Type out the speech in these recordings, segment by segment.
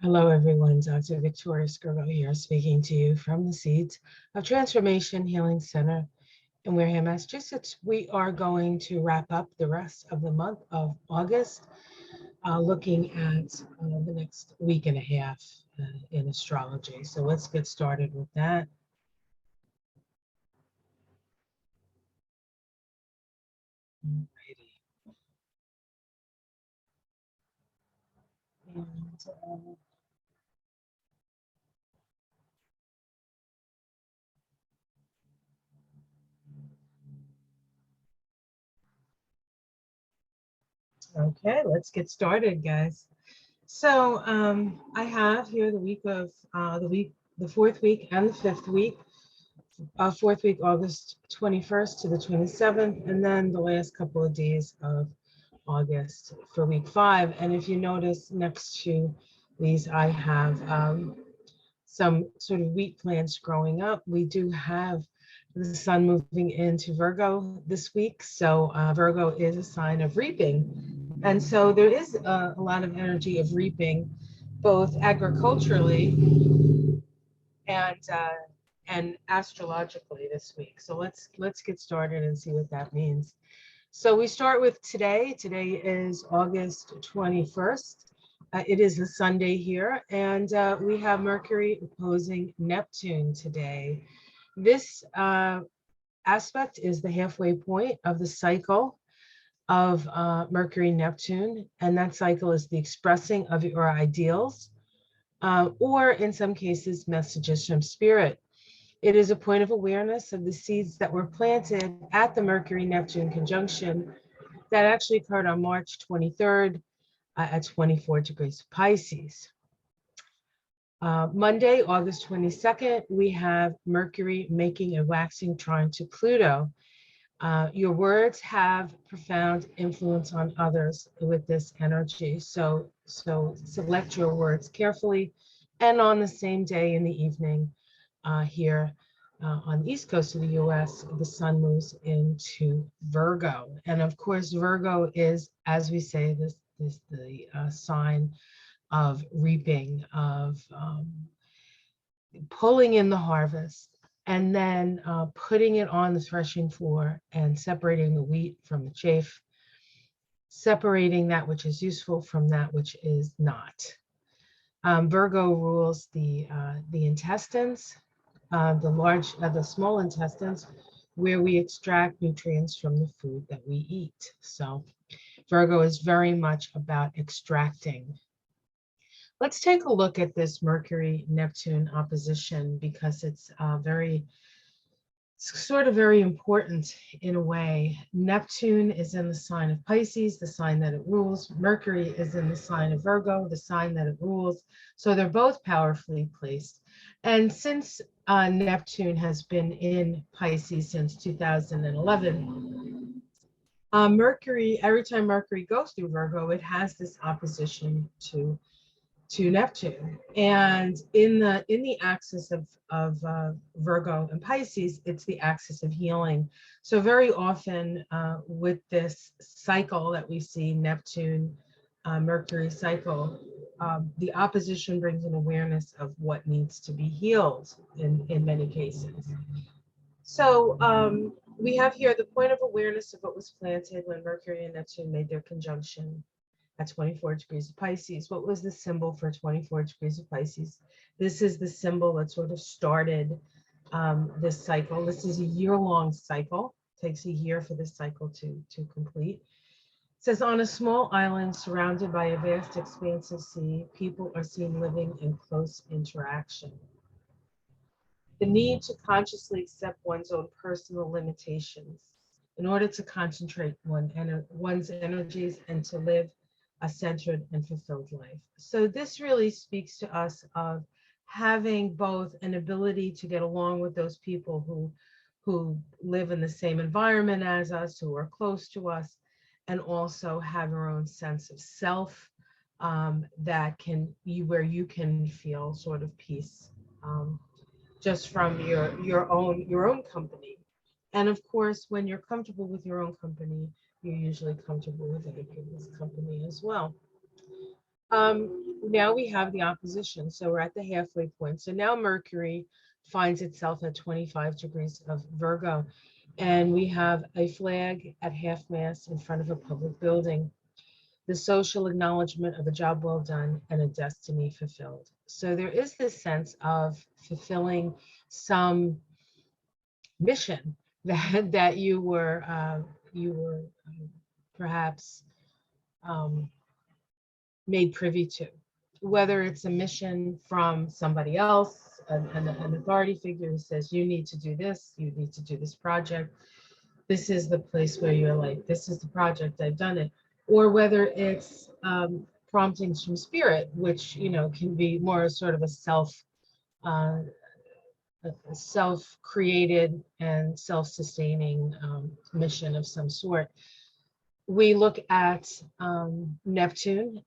Hello, everyone. Dr. Victoria Scorpio here, speaking to you from the Seeds of Transformation Healing Center in Wareham, Massachusetts. We are going to wrap up the rest of the month of August, looking at the next week and a half in astrology. So let's get started with that. Alrighty. And, okay, let's get started, guys. So I have here the fourth week and the fifth week. Fourth week, August 21st to the 27th, and then the last couple of days of August for week 5. And if you notice next to these, I have some sort of wheat plants growing up. We do have the sun moving into Virgo this week. So Virgo is a sign of reaping. And so there is a lot of energy of reaping, both agriculturally and astrologically this week. So let's get started and see what that means. So we start with today. Today is August 21st. It is a Sunday here, and we have Mercury opposing Neptune today. This aspect is the halfway point of the cycle of Mercury Neptune, and that cycle is the expressing of your ideals, or in some cases, messages from spirit. It is a point of awareness of the seeds that were planted at the Mercury-Neptune conjunction that actually occurred on March 23rd at 24 degrees Pisces. Monday, August 22nd, we have Mercury making a waxing trine to Pluto. Your words have profound influence on others with this energy. So select your words carefully. And on the same day in the evening, here on the east coast of the US, the sun moves into Virgo. And of course, Virgo is, as we say, this is the sign of reaping, of pulling in the harvest, and then putting it on the threshing floor and separating the wheat from the chaff, separating that which is useful from that which is not. Virgo rules the intestines, the small intestines, where we extract nutrients from the food that we eat. So Virgo is very much about extracting. Let's take a look at this Mercury-Neptune opposition because it's sort of very important in a way. Neptune is in the sign of Pisces, the sign that it rules. Mercury is in the sign of Virgo, the sign that it rules. So they're both powerfully placed. And since Neptune has been in Pisces since 2011, Mercury, every time Mercury goes through Virgo, it has this opposition to Neptune. And in the axis of Virgo and Pisces, it's the axis of healing. So very often with this cycle that we see, Neptune, Mercury cycle, the opposition brings an awareness of what needs to be healed in many cases. So we have here the point of awareness of what was planted when Mercury and Neptune made their conjunction at 24 degrees of Pisces. What was the symbol for 24 degrees of Pisces? This is the symbol that sort of started this cycle. This is a year-long cycle. It takes a year for this cycle to complete. It says, on a small island surrounded by a vast expanse of sea, people are seen living in close interaction. The need to consciously accept one's own personal limitations in order to concentrate one's energies and to live a centered and fulfilled life. So this really speaks to us of having both an ability to get along with those people who live in the same environment as us, who are close to us, and also have your own sense of self that where you can feel sort of peace just from your own company. And of course, when you're comfortable with your own company, you're usually comfortable with other people's company as well. Now we have the opposition. So we're at the halfway point. So now Mercury finds itself at 25 degrees of Virgo. And we have a flag at half mast in front of a public building, the social acknowledgement of a job well done and a destiny fulfilled. So there is this sense of fulfilling some mission that you were perhaps um, made privy to, whether it's a mission from somebody else, an authority figure who says, you need to do this, you need to do this project. This is the place where you're like, this is the project, I've done it. Or whether it's promptings from spirit, which, you know, can be more sort of uh, a self-created and self-sustaining mission of some sort. We look at Neptune,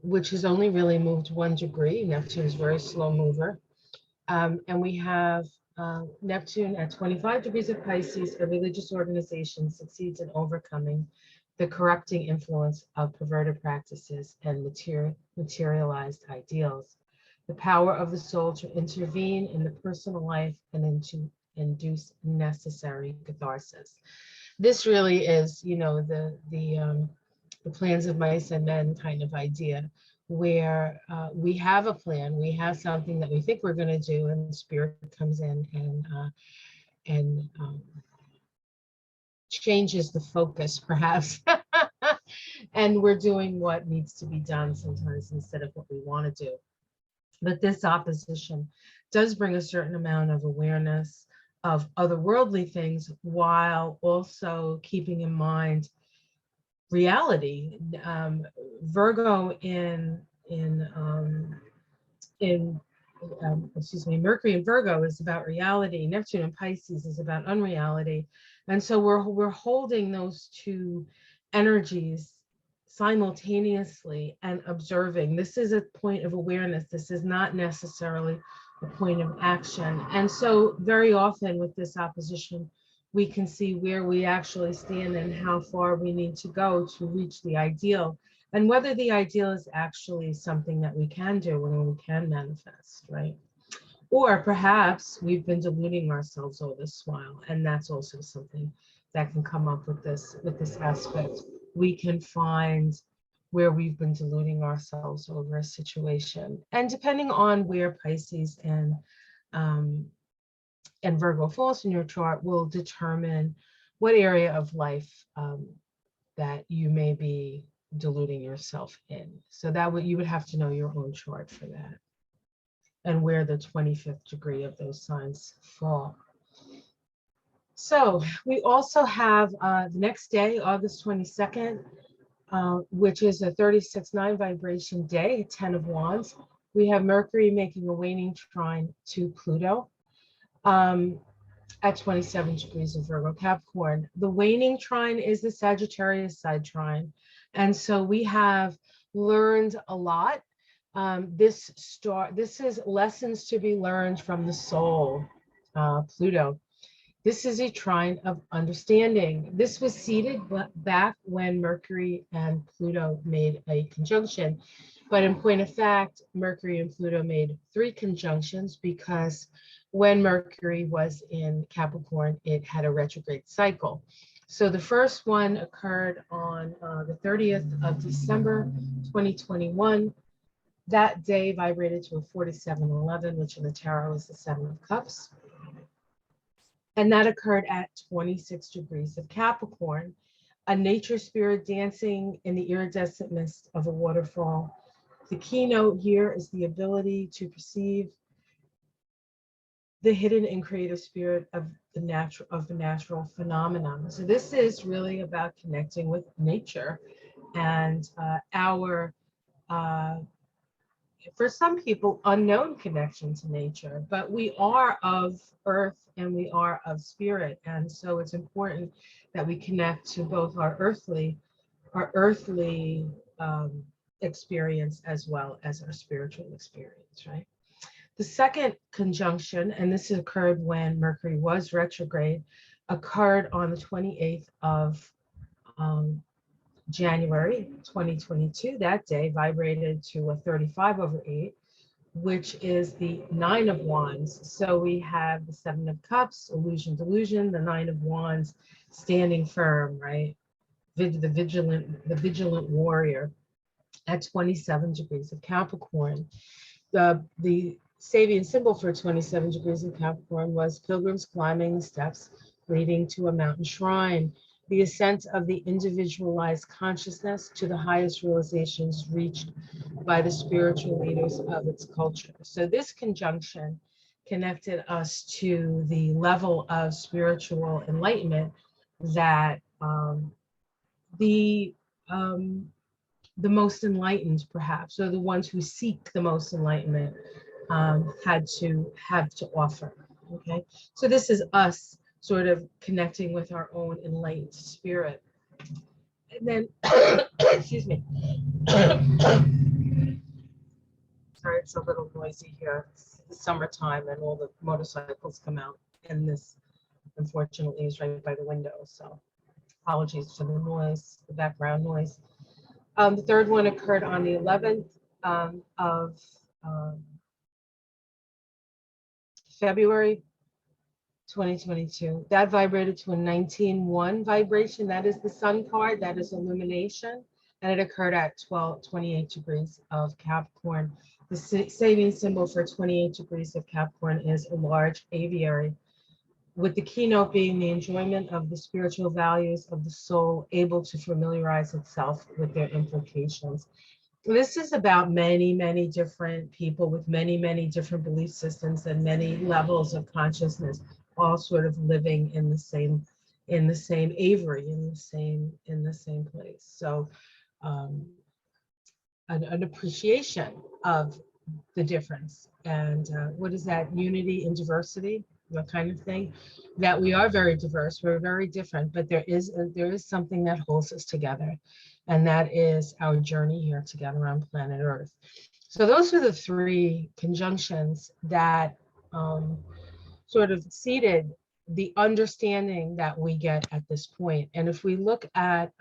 which has only really moved 1 degree. Neptune is a very slow mover. And we have Neptune at 25 degrees of Pisces. A religious organization succeeds in overcoming the corrupting influence of perverted practices and materialized ideals. The power of the soul to intervene in the personal life and to induce necessary catharsis. This really is, you know, the plans of mice and men kind of idea, where we have a plan, we have something that we think we're going to do, and spirit comes in and changes the focus, perhaps, and we're doing what needs to be done sometimes instead of what we want to do. But this opposition does bring a certain amount of awareness of otherworldly things while also keeping in mind reality. Virgo excuse me, Mercury in Virgo is about reality. Neptune in Pisces is about unreality, and so we're holding those two energies simultaneously and observing. This is a point of awareness. This is not necessarily a point of action. And so very often with this opposition, we can see where we actually stand and how far we need to go to reach the ideal, and whether the ideal is actually something that we can do and we can manifest, right? Or perhaps we've been deluding ourselves all this while, and that's also something that can come up with this aspect. We can find where we've been deluding ourselves over a situation, and depending on where Pisces and Virgo falls in your chart will determine what area of life that you may be deluding yourself in. So that you would have to know your own chart for that, and where the 25th degree of those signs fall. So we also have the next day, August 22nd, which is a 36-9 vibration day, 10 of Wands. We have Mercury making a waning trine to Pluto at 27 degrees of Virgo Capricorn. The waning trine is the Sagittarius side trine. And so we have learned a lot. This is lessons to be learned from the soul, Pluto. This is a trine of understanding. This was seeded back when Mercury and Pluto made a conjunction. But in point of fact, Mercury and Pluto made 3 conjunctions because when Mercury was in Capricorn, it had a retrograde cycle. So the first one occurred on the 30th of December, 2021. That day vibrated to a 4711, which in the tarot is the 7 of Cups. And that occurred at 26 degrees of Capricorn, a nature spirit dancing in the iridescent mist of a waterfall. The keynote here is the ability to perceive the hidden and creative spirit of the natural phenomenon. So this is really about connecting with nature and our for some people, unknown connection to nature, but we are of earth and we are of spirit. And so it's important that we connect to both our earthly experience as well as our spiritual experience, right? The second conjunction, and this occurred when Mercury was retrograde, occurred on the 28th of January 2022, that day vibrated to a 35/8, which is the Nine of Wands. So we have the Seven of Cups, illusion, delusion, the Nine of Wands, standing firm, right? The vigilant warrior at 27 degrees of Capricorn. The Sabian symbol for 27 degrees of Capricorn was pilgrims climbing the steps leading to a mountain shrine. The ascent of the individualized consciousness to the highest realizations reached by the spiritual leaders of its culture. So this conjunction connected us to the level of spiritual enlightenment that the um, the most enlightened, perhaps, or the ones who seek the most enlightenment, had to have to offer. Okay, so this is us sort of connecting with our own enlightened spirit, and then, excuse me. Sorry, it's a little noisy here. It's the summertime, and all the motorcycles come out, and this, unfortunately, is right by the window. So apologies for the noise, the background noise. The third one occurred on the 11th of February 2022. That vibrated to a 19-1 vibration. That is the sun card. That is illumination. And it occurred at 28 degrees of Capricorn. The saving symbol for 28 degrees of Capricorn is a large aviary, with the keynote being the enjoyment of the spiritual values of the soul, able to familiarize itself with their implications. This is about many, many different people with many, many different belief systems and many levels of consciousness, all sort of living in the same aviary, in the same place. So an appreciation of the difference, and what is that, unity in diversity, that kind of thing, that we are very diverse, we're very different, but there is something that holds us together, and that is our journey here together on planet Earth. So those are the three conjunctions that sort of seeded the understanding that we get at this point. And if we look at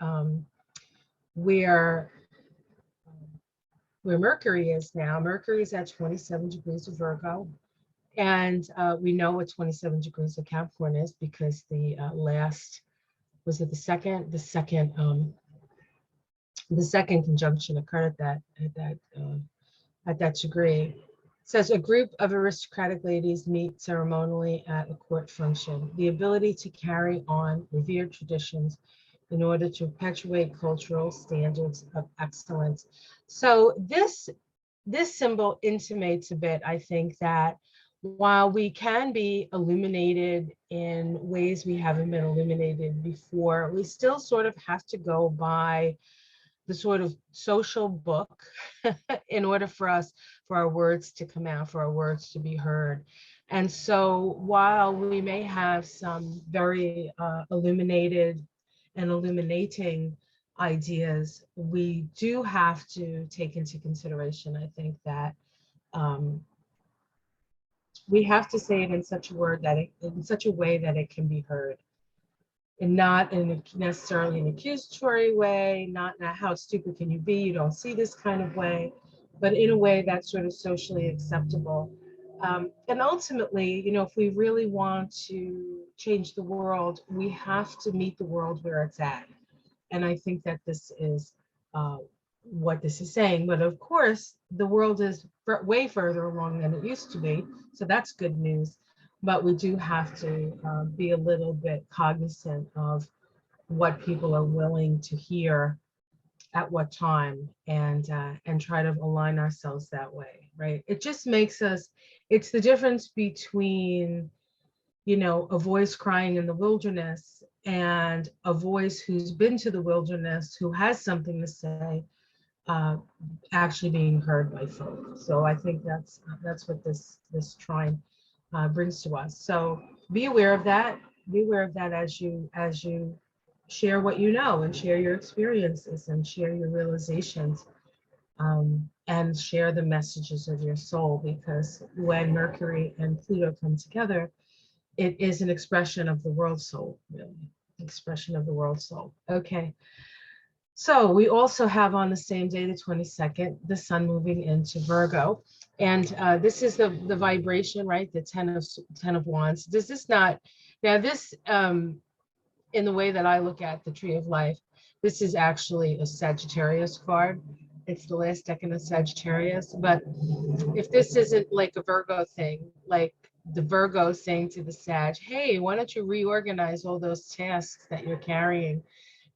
where Mercury is now. Mercury is at 27 degrees of Virgo. And we know what 27 degrees of Capricorn is because the last, was it the second conjunction occurred at that degree. It says a group of aristocratic ladies meet ceremonially at a court function. The ability to carry on revered traditions in order to perpetuate cultural standards of excellence. So this symbol intimates a bit, I think, that while we can be illuminated in ways we haven't been illuminated before, we still sort of have to go by the sort of social book in order for our words to come out, for our words to be heard. And so while we may have some very illuminated and illuminating ideas, we do have to take into consideration, I think, that we have to say it in such a way that it can be heard, and not in necessarily an accusatory way, not how stupid can you be, you don't see this kind of way, but in a way that's sort of socially acceptable. And ultimately, if we really want to change the world, we have to meet the world where it's at. And I think that this is what this is saying. But of course, the world is way further along than it used to be. So that's good news. But we do have to be a little bit cognizant of what people are willing to hear at what time, and try to align ourselves that way, right? It just makes us, it's the difference between, a voice crying in the wilderness and a voice who's been to the wilderness, who has something to say, actually being heard by folk. So I think that's what this trine brings to us. So be aware of that. Be aware of that as you share what you know, and share your experiences, and share your realizations, and share the messages of your soul. Because when Mercury and Pluto come together, it is an expression of the world soul, really. Expression of the world soul. Okay. So we also have on the same day, the 22nd, the sun moving into Virgo. And this is the vibration, right? The 10 of wands. Does this not, now this, in the way that I look at the tree of life, this is actually a Sagittarius card. It's the last decan of Sagittarius. But if this isn't like a Virgo thing, like the Virgo saying to the Sag, hey, why don't you reorganize all those tasks that you're carrying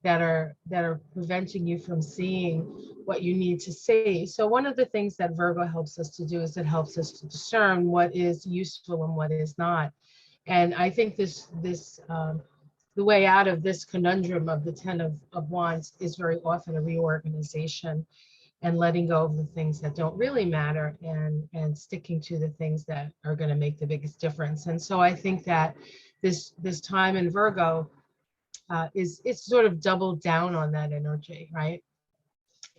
that are preventing you from seeing what you need to see. So one of the things that Virgo helps us to do is it helps us to discern what is useful and what is not. And I think the way out of this conundrum of the 10 of wands is very often a reorganization and letting go of the things that don't really matter and sticking to the things that are going to make the biggest difference. And so I think that this time in Virgo it's sort of doubled down on that energy, right?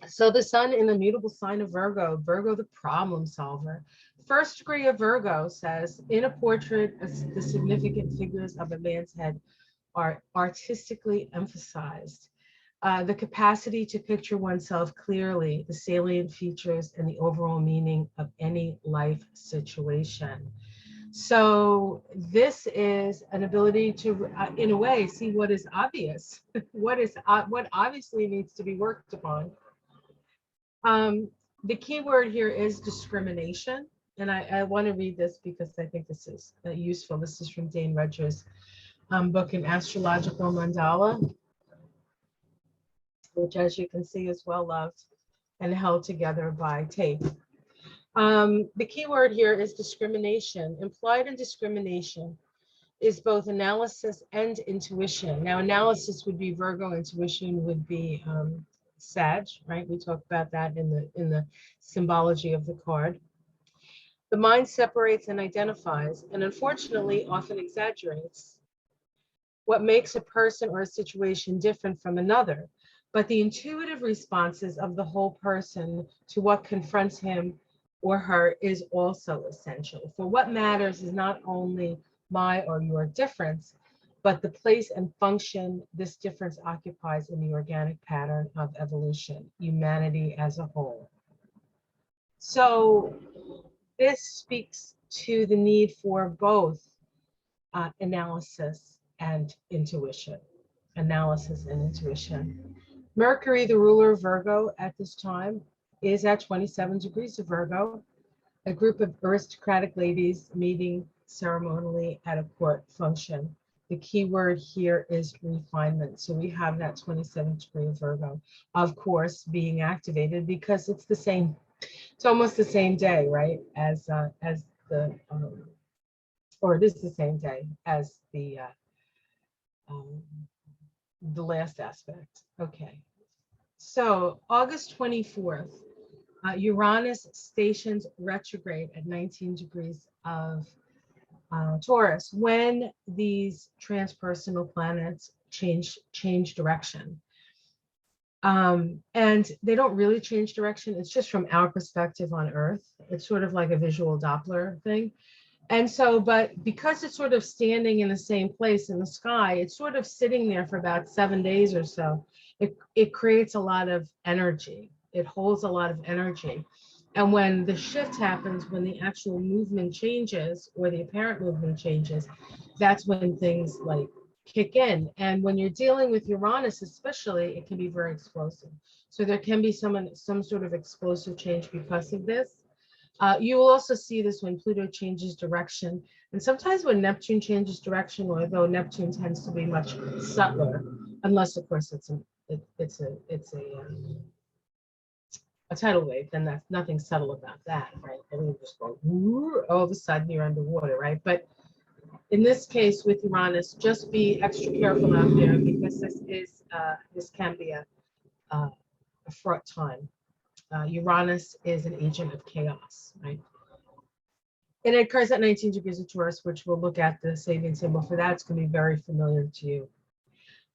So the sun in the mutable sign of Virgo, Virgo the problem solver. First degree of Virgo says, in a portrait, the significant figures of a man's head are artistically emphasized. The capacity to picture oneself clearly, the salient features, and the overall meaning of any life situation. So this is an ability to, in a way, see what is obvious, what obviously needs to be worked upon. The key word here is discrimination, and I want to read this because I think this is useful. This is from Dane Rudger's book, An Astrological Mandala, which, as you can see, is well loved and held together by tape. The key word here is discrimination. Implied in discrimination is both analysis and intuition. Now, analysis would be Virgo, intuition would be Sag, right? We talked about that in the symbology of the card. The mind separates and identifies, and unfortunately, often exaggerates what makes a person or a situation different from another. But the intuitive responses of the whole person to what confronts him or her is also essential. For what matters is not only my or your difference, but the place and function this difference occupies in the organic pattern of evolution, humanity as a whole. So this speaks to the need for both analysis and intuition. Analysis and intuition. Mercury, the ruler of Virgo at this time, is at 27 degrees of Virgo, a group of aristocratic ladies meeting ceremonially at a court function. The key word here is refinement. So we have that 27 degree of Virgo, of course, being activated because it's almost the same day, right? As the, or it is the same day as the last aspect. Okay. So August 24th, Uranus stations retrograde at 19 degrees of Taurus when these transpersonal planets change direction. And they don't really change direction. It's just from our perspective on Earth. It's sort of like a visual Doppler thing. And so, but because it's sort of standing in the same place in the sky, it's sort of sitting there for about 7 days or so. It creates a lot of energy. It holds a lot of energy. And when the shift happens, when the actual movement changes or the apparent movement changes, that's when things like kick in. And when you're dealing with Uranus, especially, it can be very explosive. So there can be some sort of explosive change because of this. You will also see this when Pluto changes direction, and sometimes when Neptune changes direction, although Neptune tends to be much subtler, unless of course it's a tidal wave, then that's nothing subtle about that, right? Everything just goes all of a sudden you're underwater, right? But in this case with Uranus, just be extra careful out there because this can be a fraught time. Uranus is an agent of chaos, right? And it occurs at 19 degrees of Taurus, which we'll look at the Sabian symbol for that. It's going to be very familiar to you.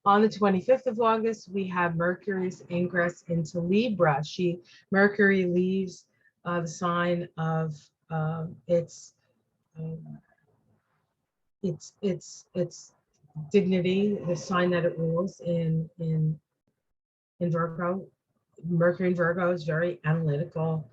On the 25th of August, we have Mercury's ingress into Libra. Mercury leaves the sign of its dignity, the sign that it rules in in Virgo. Mercury in Virgo is very analytical,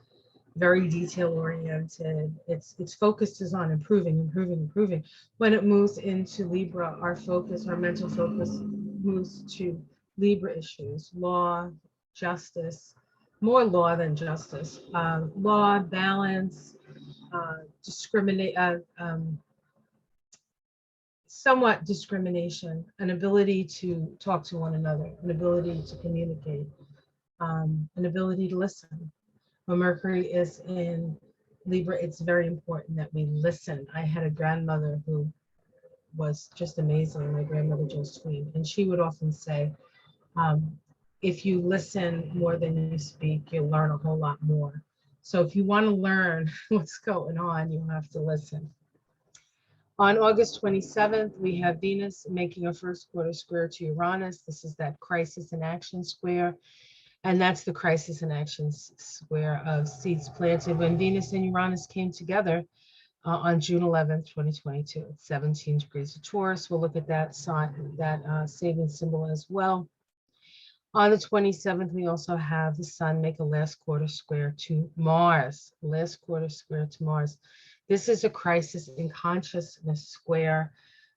very detail oriented. Its focus is on improving, improving, improving. When it moves into Libra, our focus, our mental focus moves to Libra issues, law, justice, more law than justice, law, balance, discriminate, somewhat discrimination, an ability to talk to one another, an ability to communicate, an ability to listen. When Mercury is in Libra, it's very important that we listen. I had a grandmother who was just amazing, my grandmother Josephine, and she would often say, um, if you listen more than you speak, you'll learn a whole lot more. So if you want to learn what's going on, you have to listen. On August 27th, we have Venus making a first quarter square to Uranus. This is that crisis in action square. And that's the crisis in action square of seeds planted when Venus and Uranus came together on June 11th, 2022, 17 degrees of Taurus. We'll look at that sign, that saving symbol as well. On the 27th, we also have the sun make a last quarter square to Mars, last quarter square to Mars. This is a crisis in consciousness square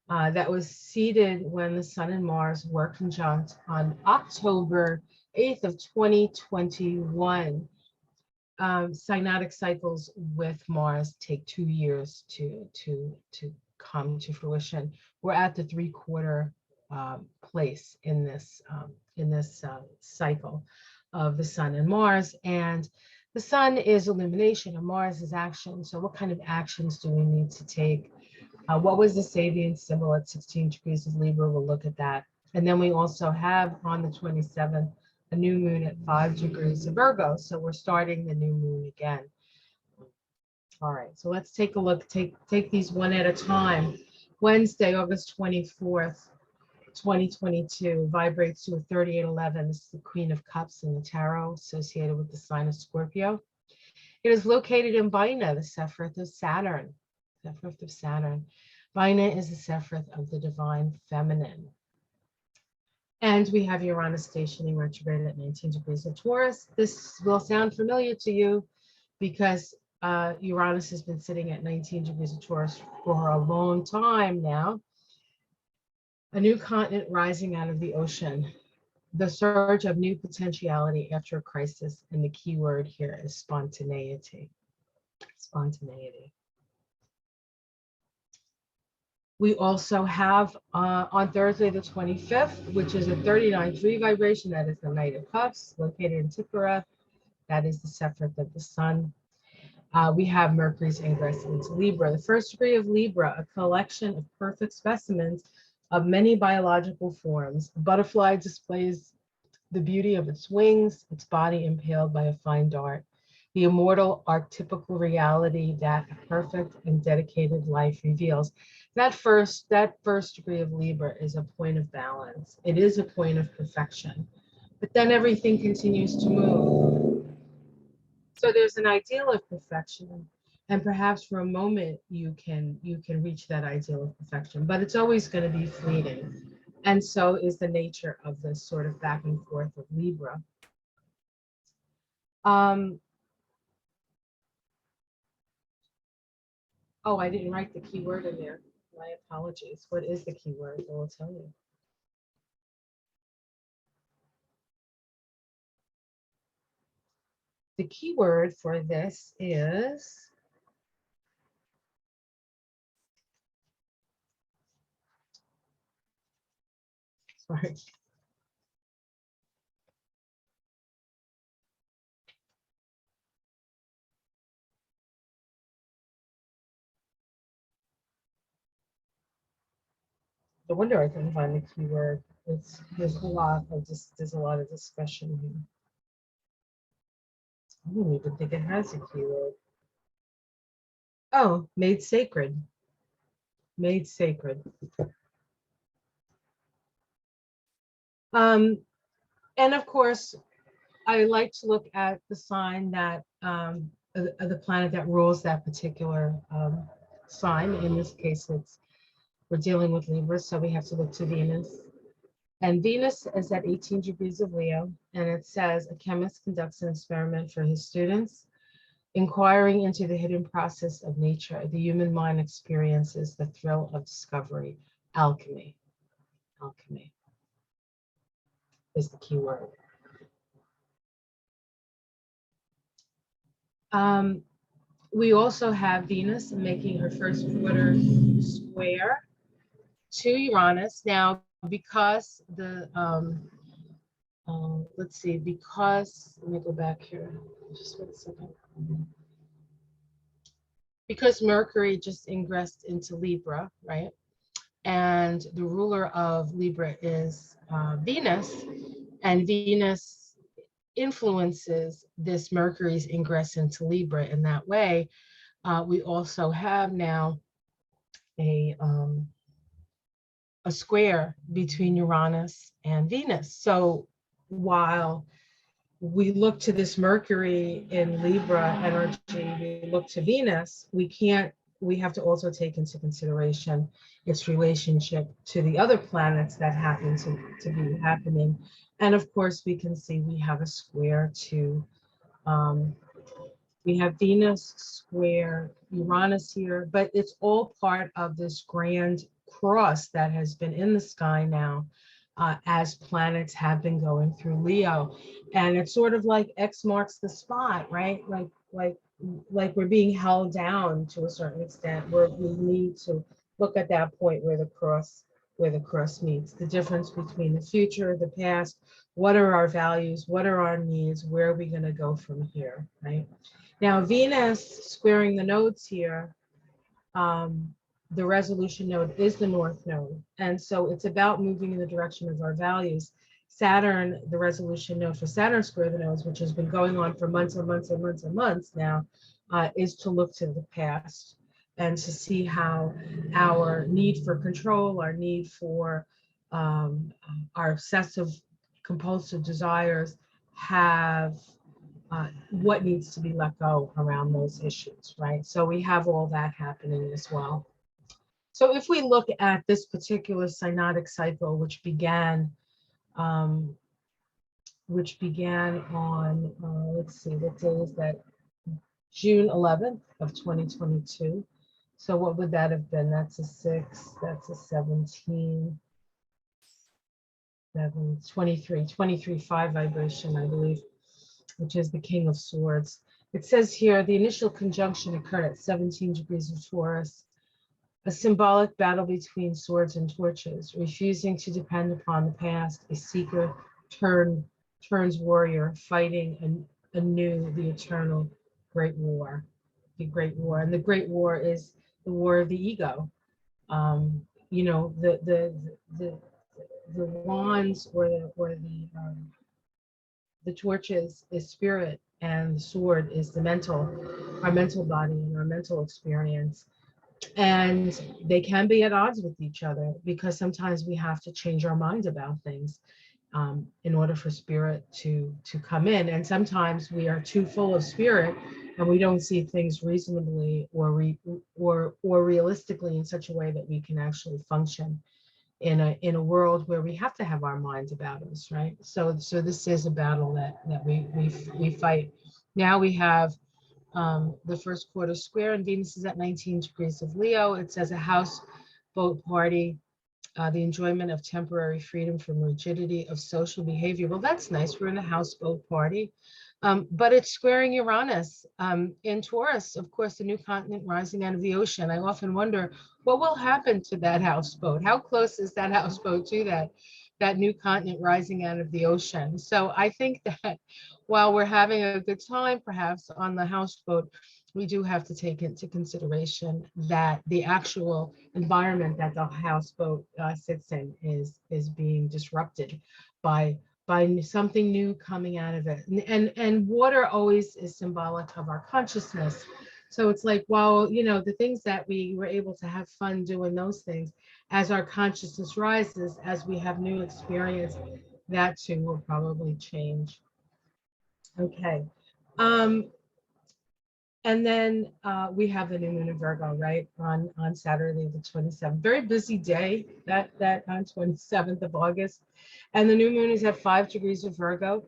that was seeded when the sun and Mars were conjunct on October 8th of 2021. Synodic cycles with Mars take 2 years to come to fruition. We're at the 3/4 place in this cycle of the sun and Mars, and the sun is illumination and Mars is action. So what kind of actions do we need to take? What was the Sabian symbol at 16 degrees of Libra? We'll look at that. And then we also have on the 27th, a new moon at 5 degrees of Virgo. So we're starting the new moon again. All right, so let's take a look, take these one at a time. Wednesday, August 24th, 2022, vibrates to a 3811. This is the Queen of Cups in the tarot, associated with the sign of Scorpio. It is located in Binah, the Sephiroth of Saturn. Sephiroth of Saturn. Binah is the Sephiroth of the divine feminine. And we have Uranus stationing retrograde at 19 degrees of Taurus. This will sound familiar to you because Uranus has been sitting at 19 degrees of Taurus for a long time now. A new continent rising out of the ocean. The surge of new potentiality after a crisis. And the key word here is spontaneity. Spontaneity. We also have on Thursday, the 25th, which is a 39.3 vibration. That is the Knight of Cups, located in Sephiroth. That is the Sephiroth of the sun. We have Mercury's ingress into Libra. The first degree of Libra, a collection of perfect specimens of many biological forms. A butterfly displays the beauty of its wings, its body impaled by a fine dart. The immortal archetypical reality that a perfect and dedicated life reveals. That first degree of Libra is a point of balance. It is a point of perfection, but then everything continues to move. So there's an ideal of perfection, and perhaps for a moment you can reach that ideal of perfection, but it's always going to be fleeting. And so is the nature of this sort of back and forth of Libra. Oh, I didn't write the keyword in there. My apologies. What is the keyword? I will tell you. The keyword for this is sorry. No wonder I couldn't find the keyword. There's a lot of discussion here. I don't even think it has a keyword. Oh, made sacred. Made sacred. And of course, I like to look at the sign that the planet that rules that particular sign. In this case, we're dealing with Libra, so we have to look to Venus. And Venus is at 18 degrees of Leo, and it says a chemist conducts an experiment for his students, inquiring into the hidden process of nature. The human mind experiences the thrill of discovery. Alchemy. Alchemy is the key word. We also have Venus making her first quarter square to Uranus. Now, because the, let's see, because, let me go back here, just 1 second. Because Mercury just ingressed into Libra, right? And the ruler of Libra is Venus, and Venus influences this Mercury's ingress into Libra in that way. We also have now a square between Uranus and Venus. So while we look to this Mercury in Libra energy, we look to Venus, we have to also take into consideration its relationship to the other planets that happen to be happening. And of course, we can see we have a square to, we have Venus square Uranus here, but it's all part of this grand cross that has been in the sky now as planets have been going through Leo. And it's sort of like X marks the spot, right? Like we're being held down to a certain extent, where we need to look at that point where the cross meets, the difference between the future, the past, what are our values, what are our needs, where are we going to go from here, right? Now, Venus squaring the nodes here, the resolution node is the north node. And so it's about moving in the direction of our values. Saturn, the resolution node for Saturn square the nodes, which has been going on for months and months and months and months now, is to look to the past and to see how our need for control, our need for our obsessive compulsive desires have what needs to be let go around those issues, right? So we have all that happening as well. So if we look at this particular synodic cycle, which began on, let's see, what day is that? June 11th of 2022. So what would that have been? That's a 6, that's a 17, 7, 23, 5 vibration, I believe, which is the King of Swords. It says here, the initial conjunction occurred at 17 degrees of Taurus, a symbolic battle between swords and torches, refusing to depend upon the past. A seeker turns warrior, fighting anew the eternal great war, the great war. And the great war is the war of the ego. You know, the wands or the torches is spirit, and the sword is the our mental body and our mental experience. And they can be at odds with each other because sometimes we have to change our mind about things in order for spirit to come in. And sometimes we are too full of spirit and we don't see things reasonably or realistically in such a way that we can actually function in a world where we have to have our minds about us, right? So this is a battle that we fight. Now we have the first quarter square, and Venus is at 19 degrees of Leo. It says a houseboat party, the enjoyment of temporary freedom from rigidity of social behavior. Well, that's nice. We're in a houseboat party. But it's squaring Uranus in Taurus, of course, the new continent rising out of the ocean. I often wonder what will happen to that houseboat. How close is that houseboat to that new continent rising out of the ocean? So I think that while we're having a good time, perhaps on the houseboat, we do have to take into consideration that the actual environment that the houseboat sits in is being disrupted by something new coming out of it. And water always is symbolic of our consciousness. So it's like, well, you know, the things that we were able to have fun doing those things, as our consciousness rises, as we have new experience, that too will probably change. Okay. And then we have the new moon in Virgo, right, on Saturday the 27th. Very busy day that on 27th of August. And the new moon is at 5 degrees of Virgo.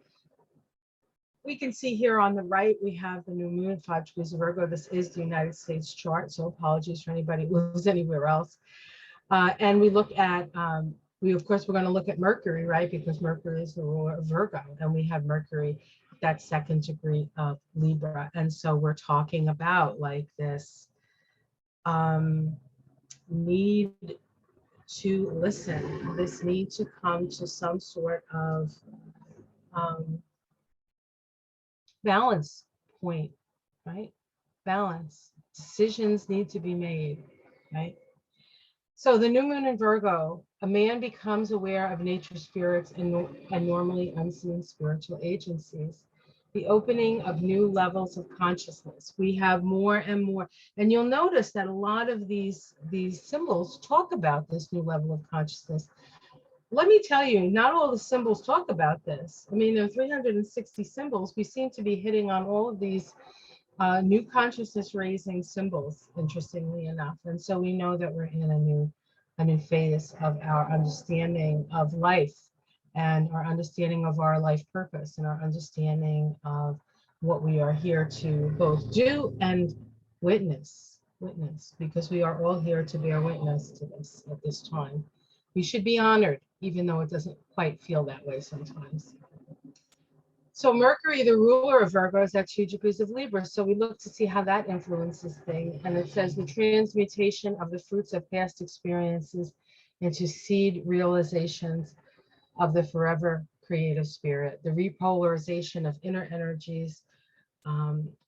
We can see here on the right, we have the new moon, 5 degrees of Virgo. This is the United States chart, so apologies for anybody who lives anywhere else. And we look at, we're going to look at Mercury, right? Because Mercury is the ruler of Virgo, and we have Mercury, that second degree of Libra. And so we're talking about like this need to listen, this need to come to some sort of balance point, right? Balance. Decisions need to be made, right? So the new moon in Virgo, a man becomes aware of nature spirits and normally unseen spiritual agencies. The opening of new levels of consciousness. We have more and more, and you'll notice that a lot of these symbols talk about this new level of consciousness. Let me tell you, not all the symbols talk about this. I mean, there are 360 symbols. We seem to be hitting on all of these new consciousness raising symbols, interestingly enough. And so we know that we're in a new phase of our understanding of life and our understanding of our life purpose and our understanding of what we are here to both do and witness, because we are all here to bear witness to this at this time. We should be honored, even though it doesn't quite feel that way sometimes. So Mercury, the ruler of Virgo, is at 2 degrees of Libra. So we look to see how that influences things. And it says the transmutation of the fruits of past experiences into seed realizations of the forever creative spirit, the repolarization of inner energies,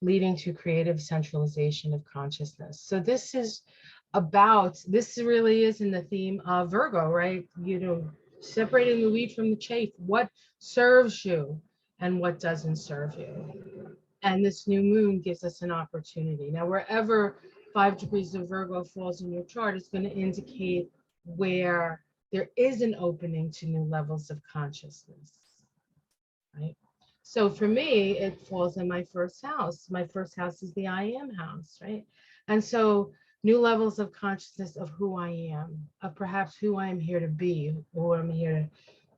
leading to creative centralization of consciousness. So this really is in the theme of Virgo, right? You know, separating the wheat from the chaff, what serves you and what doesn't serve you. And this new moon gives us an opportunity. Now, wherever 5 degrees of Virgo falls in your chart, it's going to indicate where there is an opening to new levels of consciousness, right? So for me, it falls in my first house. My first house is the I am house, right? And so new levels of consciousness of who I am, of perhaps who I am here to be, or I'm here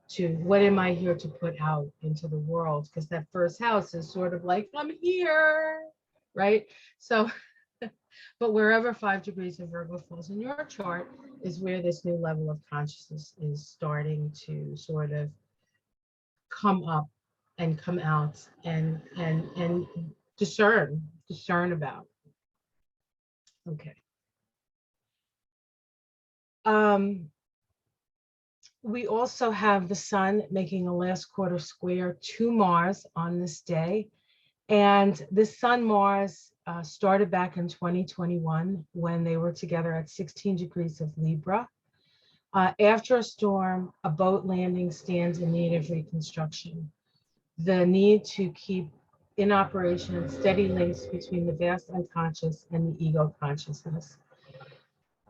to what am I here to put out into the world? Because that first house is sort of like, I'm here, right? So, but wherever 5 degrees of Virgo falls in your chart is where this new level of consciousness is starting to sort of come up and come out and discern about. Okay. We also have the sun making a last quarter square to Mars on this day. And the sun Mars started back in 2021 when they were together at 16 degrees of Libra. After a storm, a boat landing stands in need of reconstruction. The need to keep in operation steady links between the vast unconscious and the ego consciousness.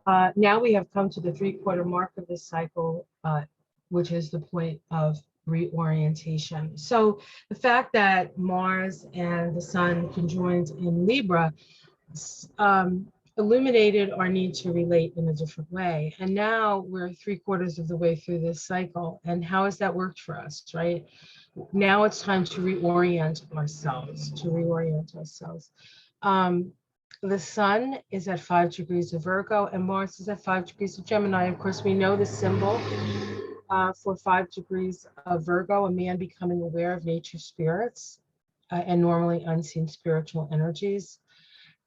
Now we have come to the 3/4 mark of this cycle, which is the point of reorientation. So the fact that Mars and the sun conjoined in Libra illuminated our need to relate in a different way. And now we're 3/4 of the way through this cycle. And how has that worked for us, right? Now it's time to reorient ourselves, The sun is at 5 degrees of Virgo and Mars is at 5 degrees of Gemini. Of course, we know the symbol for 5 degrees of Virgo, a man becoming aware of nature spirits and normally unseen spiritual energies.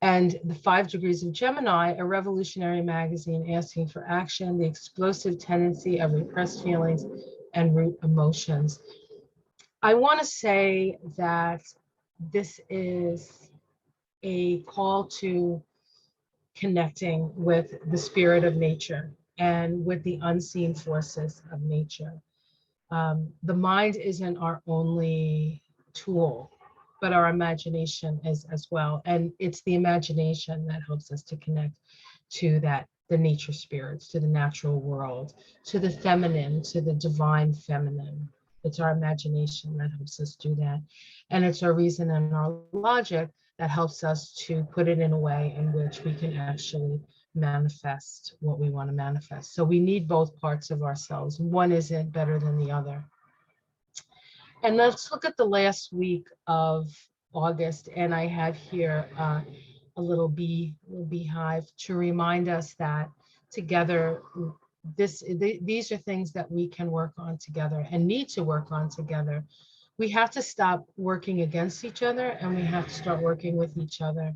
And the 5 degrees of Gemini, a revolutionary magazine asking for action, the explosive tendency of repressed feelings and root emotions. I want to say that this is a call to connecting with the spirit of nature and with the unseen forces of nature. The mind isn't our only tool, but our imagination is as well. And it's the imagination that helps us to connect to the nature spirits, to the natural world, to the feminine, to the divine feminine. It's our imagination that helps us do that. And it's our reason and our logic that helps us to put it in a way in which we can actually manifest what we want to manifest. So we need both parts of ourselves. One isn't better than the other. And let's look at the last week of August. And I have here a little beehive to remind us that together, these are things that we can work on together and need to work on together. We have to stop working against each other, and we have to start working with each other.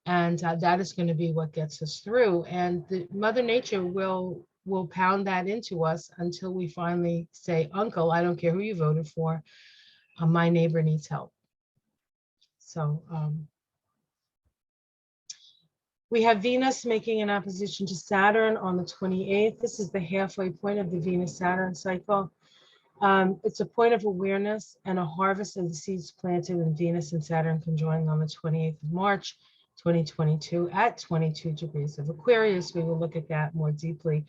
And that is going to be what gets us through. And Mother Nature will pound that into us until we finally say, Uncle, I don't care who you voted for, my neighbor needs help. So we have Venus making an opposition to Saturn on the 28th. This is the halfway point of the Venus-Saturn cycle. It's a point of awareness and a harvest of the seeds planted when Venus and Saturn conjoined on the 28th of March, 2022 at 22 degrees of Aquarius. We will look at that more deeply.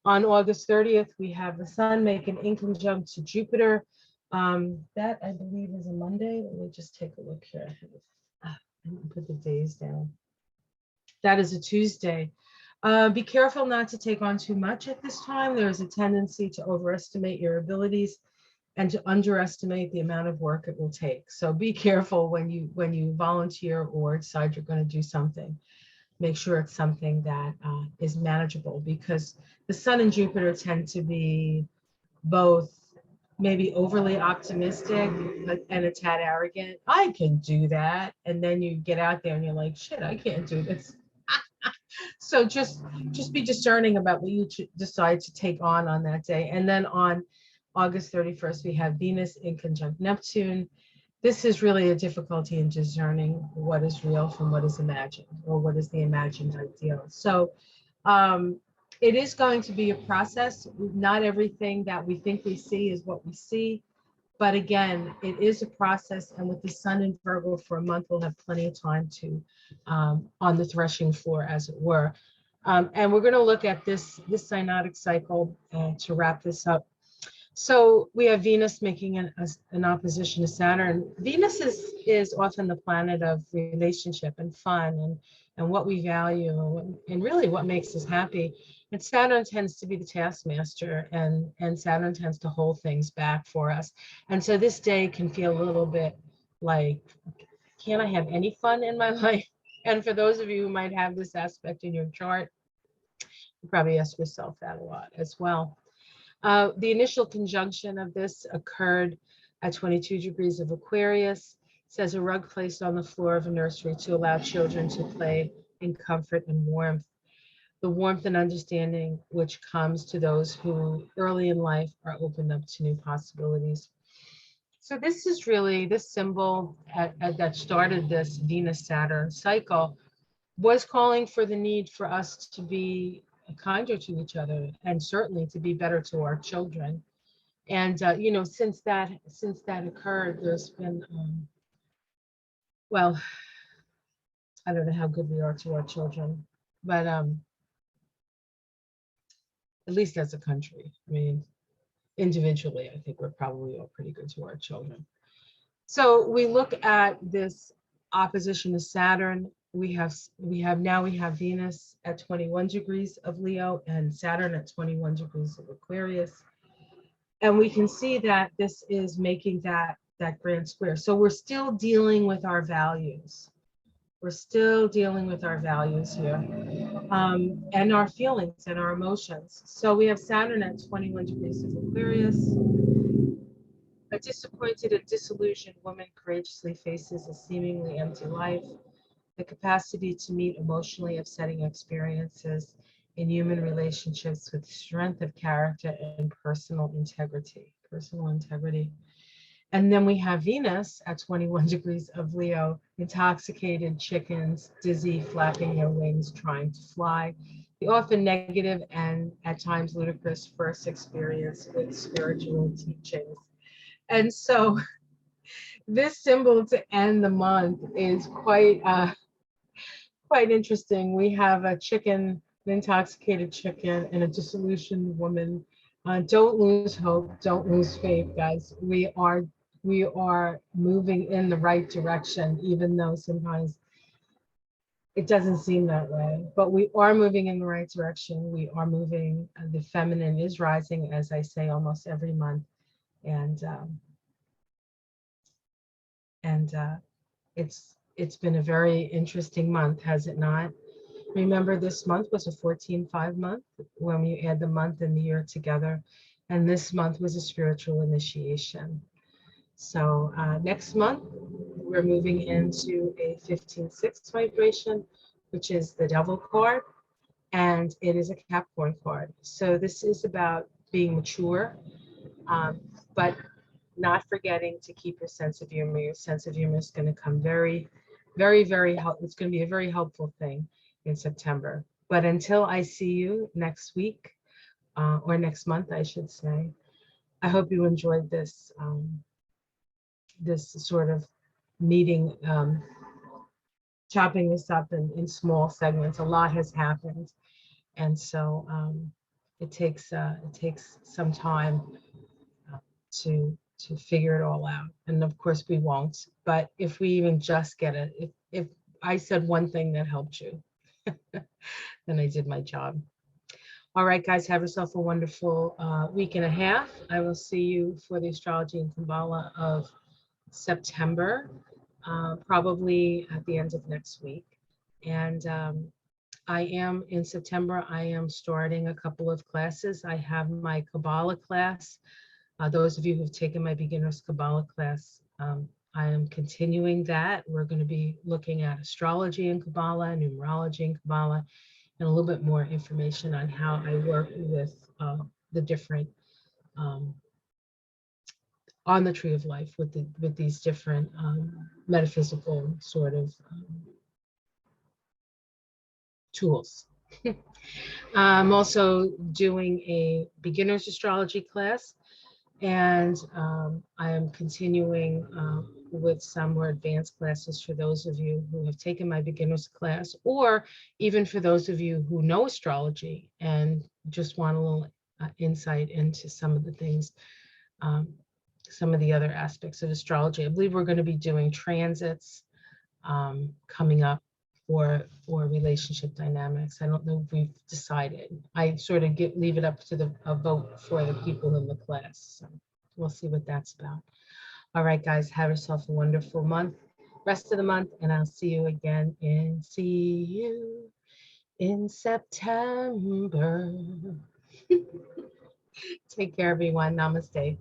On August 30th, we have the Sun making in conjunct to Jupiter. That I believe is a Monday. Let me just take a look here. I didn't put the days down. That is a Tuesday. Be careful not to take on too much at this time. There is a tendency to overestimate your abilities and to underestimate the amount of work it will take. So be careful when you volunteer or decide you're going to do something. Make sure it's something that is manageable, because the Sun and Jupiter tend to be both maybe overly optimistic and a tad arrogant. I can do that. And then you get out there and you're like, shit, I can't do this. So just be discerning about what you decide to take on that day. And then on August 31st, we have Venus in conjunct Neptune. This is really a difficulty in discerning what is real from what is imagined, or what is the imagined ideal. So it is going to be a process. Not everything that we think we see is what we see. But again, it is a process, and with the Sun in Virgo for a month, we'll have plenty of time to on the threshing floor, as it were. And we're going to look at this synodic cycle to wrap this up. So we have Venus making an opposition to Saturn. Venus is often the planet of relationship and fun and what we value and really what makes us happy. And Saturn tends to be the taskmaster, and Saturn tends to hold things back for us. And so this day can feel a little bit like, can't I have any fun in my life? And for those of you who might have this aspect in your chart, you probably ask yourself that a lot as well. The initial conjunction of this occurred at 22 degrees of Aquarius. It says a rug placed on the floor of a nursery to allow children to play in comfort and warmth. The warmth and understanding which comes to those who early in life are opened up to new possibilities. So this is really this symbol that started this Venus-Saturn cycle was calling for the need for us to be kinder to each other, and certainly to be better to our children. And since that occurred, there's been well, I don't know how good we are to our children, but at least as a country, I mean, individually, I think we're probably all pretty good to our children. So we look at this opposition to Saturn. We have Venus at 21 degrees of Leo and Saturn at 21 degrees of Aquarius. And we can see that this is making that grand square. So we're still dealing with our values. We're still dealing with our values here, and our feelings and our emotions. So we have Saturn at 21 degrees of Aquarius. A disappointed and disillusioned woman courageously faces a seemingly empty life. The capacity to meet emotionally upsetting experiences in human relationships with strength of character and personal integrity. And then we have Venus at 21 degrees of Leo, intoxicated chickens, dizzy, flapping their wings, trying to fly. The often negative and at times ludicrous first experience with spiritual teachings. And so this symbol to end the month is quite interesting. We have a chicken, an intoxicated chicken, and a disillusioned woman. Don't lose hope. Don't lose faith, guys. We are we are moving in the right direction, even though sometimes it doesn't seem that way. But we are moving in the right direction. We are moving, the feminine is rising, as I say, almost every month. And it's been a very interesting month, has it not? Remember, this month was a 14-5 month when you add the month and the year together. And this month was a spiritual initiation. So next month, we're moving into a 15-6 vibration, which is the Devil card, and it is a Capricorn card. So this is about being mature, but not forgetting to keep your sense of humor. Your sense of humor is going to come very, very, very helpful. It's going to be a very helpful thing in September. But until I see you next week, or next month, I should say, I hope you enjoyed this this sort of meeting, chopping this up in small segments. A lot has happened, and so it takes some time to figure it all out. And of course we won't, but if we even just get it, if I said one thing that helped you, then I did my job. All right, guys, have yourself a wonderful week and a half. I will see you for the Astrology and Kabbalah of September, probably at the end of next week. And I am in September, I am starting a couple of classes. I have my Kabbalah class. Those of you who've taken my beginner's Kabbalah class, I am continuing that. We're going to be looking at astrology and Kabbalah, numerology and Kabbalah, and a little bit more information on how I work with the different on the tree of life with these different metaphysical sort of tools. I'm also doing a beginner's astrology class, and I am continuing with some more advanced classes for those of you who have taken my beginner's class, or even for those of you who know astrology and just want a little insight into some of the things, some of the other aspects of astrology. I believe we're going to be doing transits coming up for relationship dynamics. I don't know if we've decided. I sort of leave it up to a vote for the people in the class. So we'll see what that's about. All right, guys, have yourself a wonderful rest of the month, and I'll see you in September. Take care, everyone. Namaste.